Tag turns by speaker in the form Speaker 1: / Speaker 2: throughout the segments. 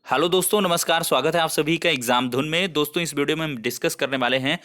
Speaker 1: Hello दोस्तों, नमस्कार। स्वागत है आप सभी का एग्जाम धुन में। दोस्तों, इस वीडियो में हम डिस्कस करने वाले हैं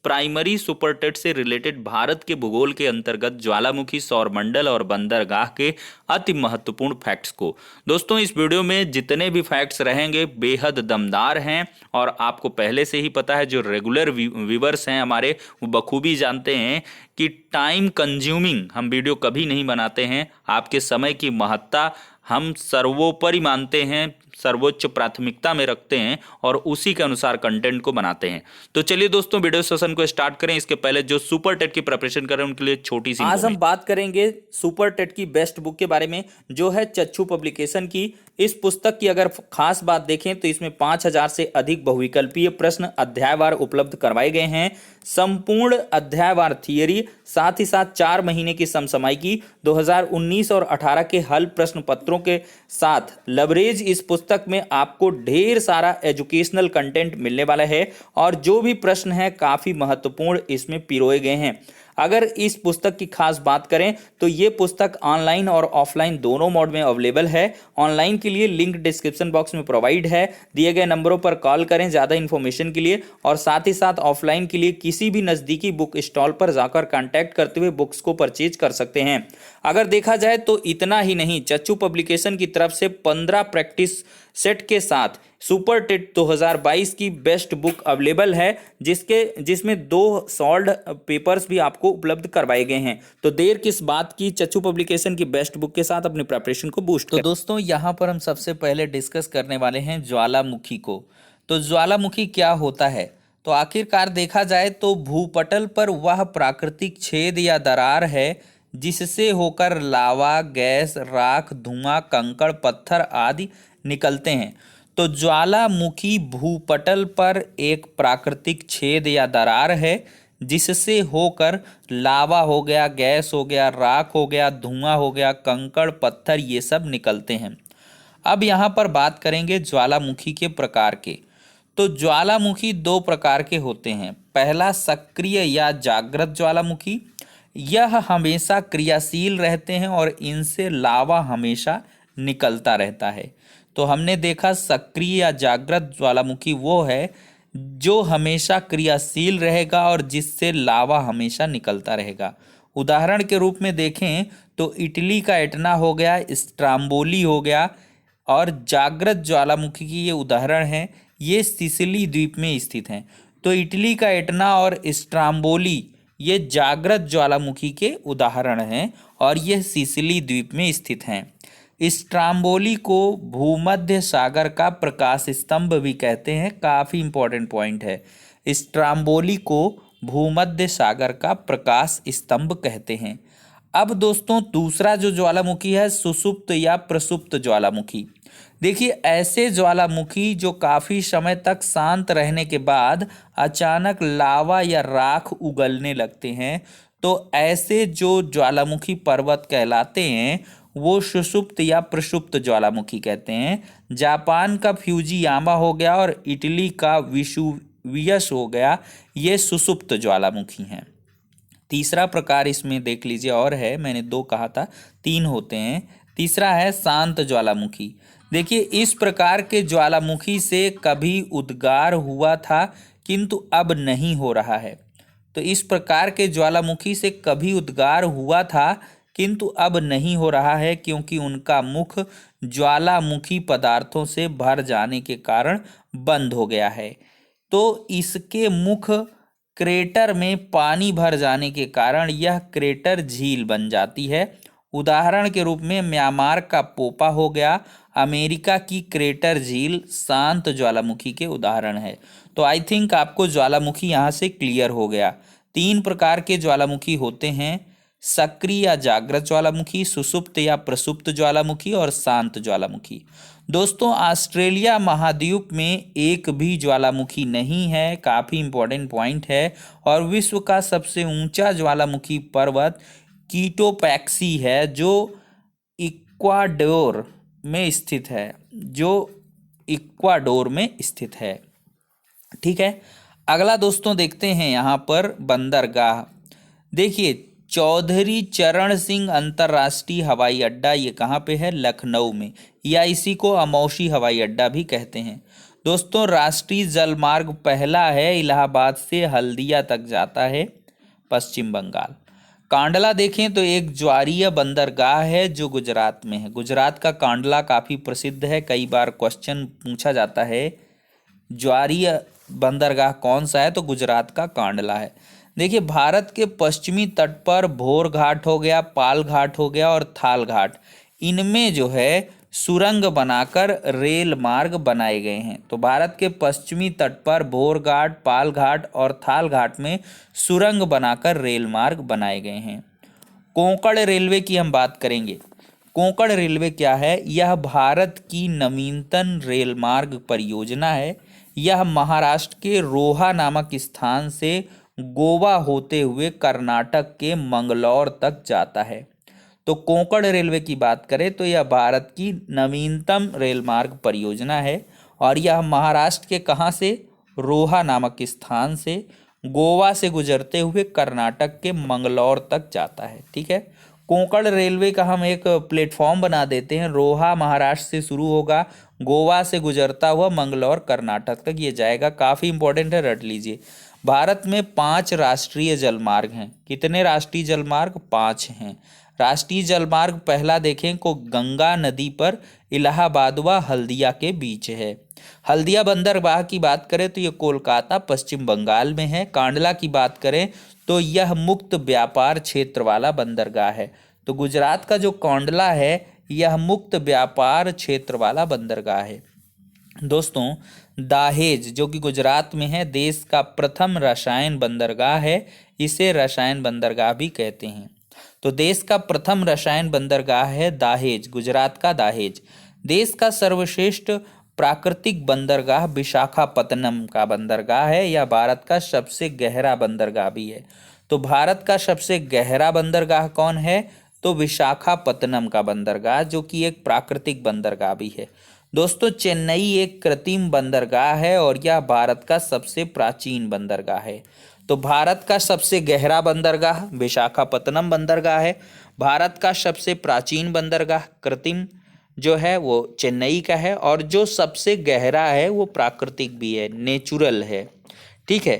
Speaker 1: प्राइमरी सुपरटेट से रिलेटेड भारत के भूगोल के अंतर्गत ज्वालामुखी, सौरमंडल और बंदरगाह के अति महत्वपूर्ण फैक्ट्स को। दोस्तों, इस वीडियो में जितने भी फैक्ट्स रहेंगे बेहद दमदार हैं और आपको पहले से ही पता है, जो रेगुलर व्यूवर्स हैं हमारे वो बखूबी जानते हैं कि टाइम कंज्यूमिंग हम वीडियो कभी नहीं बनाते हैं। आपके समय की महत्ता हम सर्वोपरि मानते हैं, सर्वोच्च प्राथमिकता में रखते हैं और उसी के अनुसार कंटेंट को बनाते हैं। तो चलिए दोस्तों, वीडियो सेशन को स्टार्ट करें। इसके पहले जो सुपर टेट की प्रिपरेशन कर रहे हैं उनके लिए छोटी सी
Speaker 2: आज हम बात करेंगे सुपर टेट की बेस्ट बुक के बारे में, जो है चच्चू पब्लिकेशन की। इस पुस्तक की अगर खास बात देखें तो इसमें 5000 से अधिक बहुविकल्पीय प्रश्न अध्यायवार उपलब्ध करवाए गए हैं। संपूर्ण अध्यायवार थियरी, साथ ही साथ 4 महीने की समसामयिकी, 2019 और 18 के हल प्रश्न पत्रों के साथ लवरेज इस पुस्तक में आपको ढेर सारा एजुकेशनल कंटेंट मिलने वाला है और जो भी प्रश्न है काफी महत्वपूर्ण इसमें पिरोए गए हैं। अगर इस पुस्तक की खास बात करें तो ये पुस्तक ऑनलाइन और ऑफलाइन दोनों मोड में अवेलेबल है। ऑनलाइन के लिए लिंक डिस्क्रिप्शन बॉक्स में प्रोवाइड है, दिए गए नंबरों पर कॉल करें ज़्यादा इन्फॉर्मेशन के लिए, और साथ ही साथ ऑफलाइन के लिए किसी भी नज़दीकी बुक स्टॉल पर जाकर कांटेक्ट करते हुए बुक्स को परचेज कर सकते हैं। अगर देखा जाए तो इतना ही नहीं, चच्चू पब्लिकेशन की तरफ से 15 प्रैक्टिस सेट के साथ सुपर टेट 2022 की बेस्ट बुक अवेलेबल है, जिसमें 2 सॉल्व्ड पेपर्स भी आपको उपलब्ध करवाए गए हैं। तो देर किस बात की, चच्चू पब्लिकेशन की बेस्ट बुक के साथ अपनी प्रिपरेशन को बूस्ट करें।
Speaker 1: तो दोस्तों, यहाँ पर हम सबसे पहले डिस्कस करने वाले हैं ज्वालामुखी को। तो ज्वालामुखी क्या होता है? तो आखिरकार देखा जाए तो भूपटल पर वह प्राकृतिक छेद या दरार है जिससे होकर लावा, गैस, राख, धुआं, कंकड़, पत्थर आदि निकलते हैं। तो ज्वालामुखी भूपटल पर एक प्राकृतिक छेद या दरार है जिससे होकर लावा हो गया, गैस हो गया, राख हो गया, धुआं हो गया, कंकड़, पत्थर, ये सब निकलते हैं। अब यहाँ पर बात करेंगे ज्वालामुखी के प्रकार के। तो ज्वालामुखी 2 प्रकार के होते हैं। पहला, सक्रिय या जागृत ज्वालामुखी। यह हमेशा क्रियाशील रहते हैं और इनसे लावा हमेशा निकलता रहता है। तो हमने देखा सक्रिय या जागृत ज्वालामुखी वो है जो हमेशा क्रियाशील रहेगा और जिससे लावा हमेशा निकलता रहेगा। उदाहरण के रूप में देखें तो इटली का एटना हो गया, स्ट्राम्बोली हो गया, और जागृत ज्वालामुखी की ये उदाहरण है, ये सिसिली द्वीप में स्थित हैं। तो इटली का एटना और स्ट्राम्बोली ये जागृत ज्वालामुखी के उदाहरण हैं और ये सिसिली द्वीप में स्थित हैं। स्ट्राम्बोली को भूमध्य सागर का प्रकाश स्तंभ भी कहते हैं। काफ़ी इंपॉर्टेंट पॉइंट है, स्ट्राम्बोली को भूमध्य सागर का प्रकाश स्तंभ कहते हैं। अब दोस्तों, दूसरा जो ज्वालामुखी है, सुषुप्त या प्रसुप्त ज्वालामुखी। देखिए, ऐसे ज्वालामुखी जो काफ़ी समय तक शांत रहने के बाद अचानक लावा या राख उगलने लगते हैं, तो ऐसे जो ज्वालामुखी पर्वत कहलाते हैं वो सुषुप्त या प्रसुप्त ज्वालामुखी कहते हैं। जापान का फ्यूजियामा हो गया और इटली का विसुवियस हो गया, ये सुषुप्त ज्वालामुखी हैं। तीसरा प्रकार इसमें देख लीजिए और है, मैंने 2 कहा था, 3 होते हैं। तीसरा है शांत ज्वालामुखी। देखिए, इस प्रकार के ज्वालामुखी से कभी उद्गार हुआ था किंतु अब नहीं हो रहा है। तो इस प्रकार के ज्वालामुखी से कभी उद्गार हुआ था किंतु अब नहीं हो रहा है, क्योंकि उनका मुख ज्वालामुखी पदार्थों से भर जाने के कारण बंद हो गया है। तो इसके मुख क्रेटर में पानी भर जाने के कारण यह क्रेटर झील बन जाती है। उदाहरण के रूप में म्यांमार का पोपा हो गया, अमेरिका की क्रेटर झील शांत ज्वालामुखी के उदाहरण है। तो आई थिंक आपको ज्वालामुखी यहाँ से क्लियर हो गया। 3 प्रकार के ज्वालामुखी होते हैं, सक्रिय या जागृत ज्वालामुखी, सुषुप्त या प्रसुप्त ज्वालामुखी और शांत ज्वालामुखी। दोस्तों, ऑस्ट्रेलिया महाद्वीप में एक भी ज्वालामुखी नहीं है, काफ़ी इंपॉर्टेंट पॉइंट है। और विश्व का सबसे ऊंचा ज्वालामुखी पर्वत कीटोपैक्सी है जो इक्वाडोर में स्थित है, ठीक है। अगला दोस्तों देखते हैं यहाँ पर बंदरगाह। देखिए, चौधरी चरण सिंह अंतर्राष्ट्रीय हवाई अड्डा, ये कहाँ पे है? लखनऊ में। या इसी को अमौसी हवाई अड्डा भी कहते हैं। दोस्तों, राष्ट्रीय जलमार्ग पहला है, इलाहाबाद से हल्दिया तक जाता है, पश्चिम बंगाल। कांडला देखें तो एक ज्वारीय बंदरगाह है जो गुजरात में है। गुजरात का कांडला काफ़ी प्रसिद्ध है, कई बार क्वेश्चन पूछा जाता है ज्वारीय बंदरगाह कौन सा है, तो गुजरात का कांडला है। देखिए, भारत के पश्चिमी तट पर भोर घाट हो गया, पाल घाट हो गया और थाल घाट, इनमें जो है सुरंग बनाकर रेल मार्ग बनाए गए हैं। तो भारत के पश्चिमी तट पर भोर घाट, पाल घाट और थाल घाट में सुरंग बनाकर रेल मार्ग बनाए गए हैं। कोंकण रेलवे की हम बात करेंगे। कोंकण रेलवे क्या है? यह भारत की नवीनतम रेल मार्ग परियोजना है। यह महाराष्ट्र के रोहा नामक स्थान से गोवा होते हुए कर्नाटक के मंगलौर तक जाता है। तो कोंकण रेलवे की बात करें तो यह भारत की नवीनतम रेल मार्ग परियोजना है और यह महाराष्ट्र के कहाँ से? रोहा नामक स्थान से गोवा से गुजरते हुए कर्नाटक के मंगलौर तक जाता है। ठीक है, कोंकण रेलवे का हम एक प्लेटफॉर्म बना देते हैं। रोहा महाराष्ट्र से शुरू होगा, गोवा से गुजरता हुआ मंगलौर कर्नाटक तक ये जाएगा। काफ़ी इंपॉर्टेंट है, रट लीजिए। भारत में 5 राष्ट्रीय जलमार्ग हैं। कितने राष्ट्रीय जलमार्ग? 5 हैं। राष्ट्रीय जलमार्ग पहला देखें को गंगा नदी पर इलाहाबाद व हल्दिया के बीच है। हल्दिया बंदरगाह की बात करें तो ये कोलकाता पश्चिम बंगाल में है। कांडला की बात करें तो यह मुक्त व्यापार क्षेत्र वाला बंदरगाह है। तो गुजरात का जो कांडला है यह मुक्त व्यापार क्षेत्र वाला बंदरगाह है। दोस्तों, दाहेज जो कि गुजरात में है, देश का प्रथम रसायन बंदरगाह है। इसे रसायन बंदरगाह भी कहते हैं। तो देश का प्रथम रसायन बंदरगाह है दाहेज, गुजरात का दाहेज। देश का सर्वश्रेष्ठ प्राकृतिक बंदरगाह विशाखापत्तनम का बंदरगाह है। यह भारत का सबसे गहरा बंदरगाह भी है। तो भारत का सबसे गहरा बंदरगाह कौन है? तो विशाखापत्तनम का बंदरगाह, जो कि एक प्राकृतिक बंदरगाह भी है। दोस्तों, चेन्नई एक कृत्रिम बंदरगाह है और यह भारत का सबसे प्राचीन बंदरगाह है। तो भारत का सबसे गहरा बंदरगाह विशाखापत्तनम बंदरगाह है। भारत का सबसे प्राचीन बंदरगाह कृत्रिम जो है वो चेन्नई का है और जो सबसे गहरा है वो प्राकृतिक भी है, नेचुरल है। ठीक है,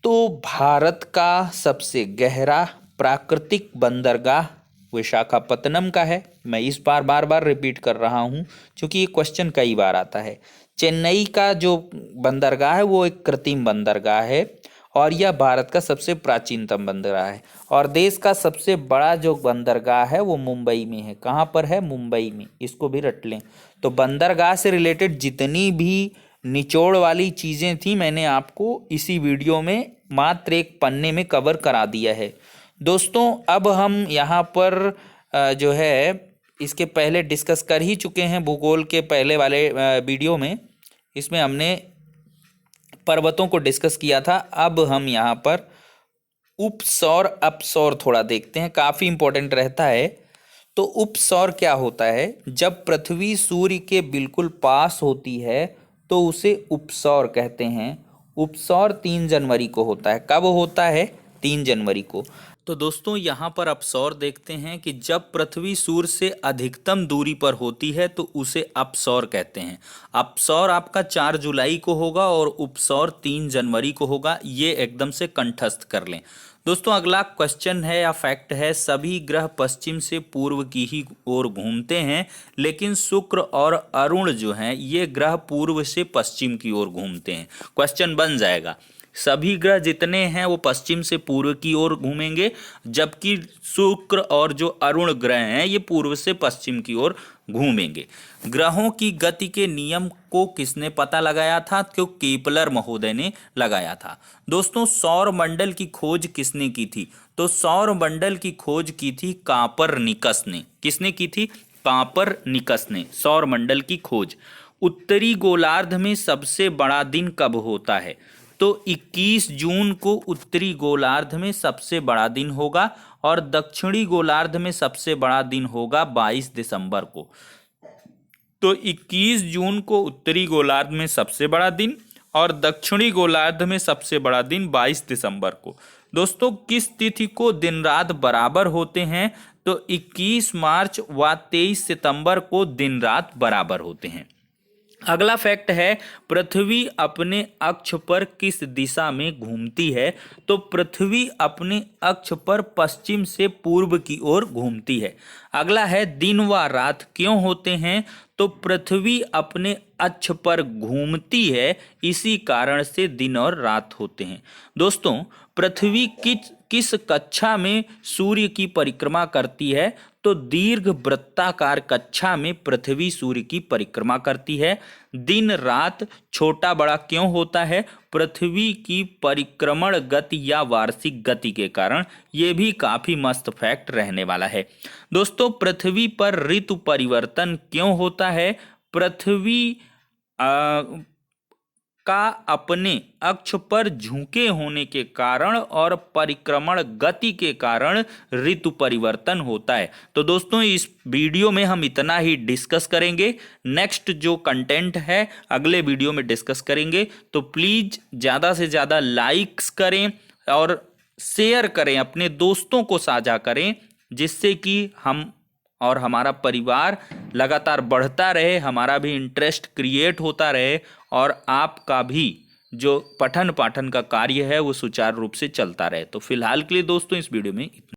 Speaker 1: तो भारत का सबसे गहरा प्राकृतिक बंदरगाह विशाखापत्तनम का है। मैं इस बार बार रिपीट कर रहा हूँ क्योंकि ये क्वेश्चन कई बार आता है। चेन्नई का जो बंदरगाह है वो एक कृत्रिम बंदरगाह है और यह भारत का सबसे प्राचीनतम बंदरगाह है। और देश का सबसे बड़ा जो बंदरगाह है वो मुंबई में है। कहाँ पर है? मुंबई में। इसको भी रट लें। तो बंदरगाह से रिलेटेड जितनी भी निचोड़ वाली चीज़ें थी मैंने आपको इसी वीडियो में मात्र एक पन्ने में कवर करा दिया है। दोस्तों, अब हम यहाँ पर जो है इसके पहले डिस्कस कर ही चुके हैं भूगोल के पहले वाले वीडियो में। इसमें हमने पर्वतों को डिस्कस किया था। अब हम यहाँ पर उपसौर अपसौर थोड़ा देखते हैं, काफ़ी इंपॉर्टेंट रहता है। तो उपसौर क्या होता है? जब पृथ्वी सूर्य के बिल्कुल पास होती है तो उसे उपसौर कहते हैं। उपसौर 3 जनवरी को होता है। कब होता है? 3 जनवरी को। तो दोस्तों, यहाँ पर अपसौर देखते हैं कि जब पृथ्वी सूर्य से अधिकतम दूरी पर होती है तो उसे अपसौर कहते हैं। अपसौर आपका 4 जुलाई को होगा और उपसौर 3 जनवरी को होगा। ये एकदम से कंठस्थ कर लें। दोस्तों, अगला क्वेश्चन है या फैक्ट है, सभी ग्रह पश्चिम से पूर्व की ही ओर घूमते हैं, लेकिन शुक्र और अरुण जो हैं ये ग्रह पूर्व से पश्चिम की ओर घूमते हैं। क्वेश्चन बन जाएगा, सभी ग्रह जितने हैं वो पश्चिम से पूर्व की ओर घूमेंगे, जबकि शुक्र और जो अरुण ग्रह हैं ये पूर्व से पश्चिम की ओर घूमेंगे। ग्रहों की गति के नियम को किसने पता लगाया था? तो केपलर महोदय ने लगाया था। दोस्तों, सौर मंडल की खोज किसने की थी? तो सौर मंडल की खोज की थी कापरनिकस ने। किसने की थी? कापरनिकस ने सौर मंडल की खोज। उत्तरी गोलार्ध में सबसे बड़ा दिन कब होता है? तो 21 जून को उत्तरी गोलार्ध में सबसे बड़ा दिन होगा और दक्षिणी गोलार्ध में सबसे बड़ा दिन होगा 22 दिसंबर को। तो 21 जून को उत्तरी गोलार्ध में सबसे बड़ा दिन और दक्षिणी गोलार्ध में सबसे बड़ा दिन 22 दिसंबर को। दोस्तों, किस तिथि को दिन रात बराबर होते हैं?
Speaker 2: तो 21 मार्च व 23 सितंबर को दिन रात बराबर होते हैं। अगला फैक्ट है, पृथ्वी अपने अक्ष पर किस दिशा में घूमती है? तो पृथ्वी अपने अक्ष पर पश्चिम से पूर्व की ओर घूमती है। अगला है, दिन व रात क्यों होते हैं? तो पृथ्वी अपने अक्ष पर घूमती है, इसी कारण से दिन और रात होते हैं। दोस्तों, पृथ्वी किस कक्षा में सूर्य की परिक्रमा करती है? तो दीर्घ वृत्ताकार कक्षा में पृथ्वी सूर्य की परिक्रमा करती है। दिन रात छोटा बड़ा क्यों होता है? पृथ्वी की परिक्रमण गति या वार्षिक गति के कारण। ये भी काफी मस्त फैक्ट रहने वाला है। दोस्तों, पृथ्वी पर ऋतु परिवर्तन क्यों होता है? पृथ्वी का अपने अक्ष पर झुके होने के कारण और परिक्रमण गति के कारण ऋतु परिवर्तन होता है। तो दोस्तों, इस वीडियो में हम इतना ही डिस्कस करेंगे। नेक्स्ट जो कंटेंट है अगले वीडियो में डिस्कस करेंगे। तो प्लीज ज़्यादा से ज़्यादा लाइक्स करें और शेयर करें, अपने दोस्तों को साझा करें, जिससे कि हम और हमारा परिवार लगातार बढ़ता रहे, हमारा भी इंटरेस्ट क्रिएट होता रहे और आपका भी जो पठन पाठन का कार्य है वो सुचारू रूप से चलता रहे। तो फिलहाल के लिए दोस्तों इस वीडियो में इतना।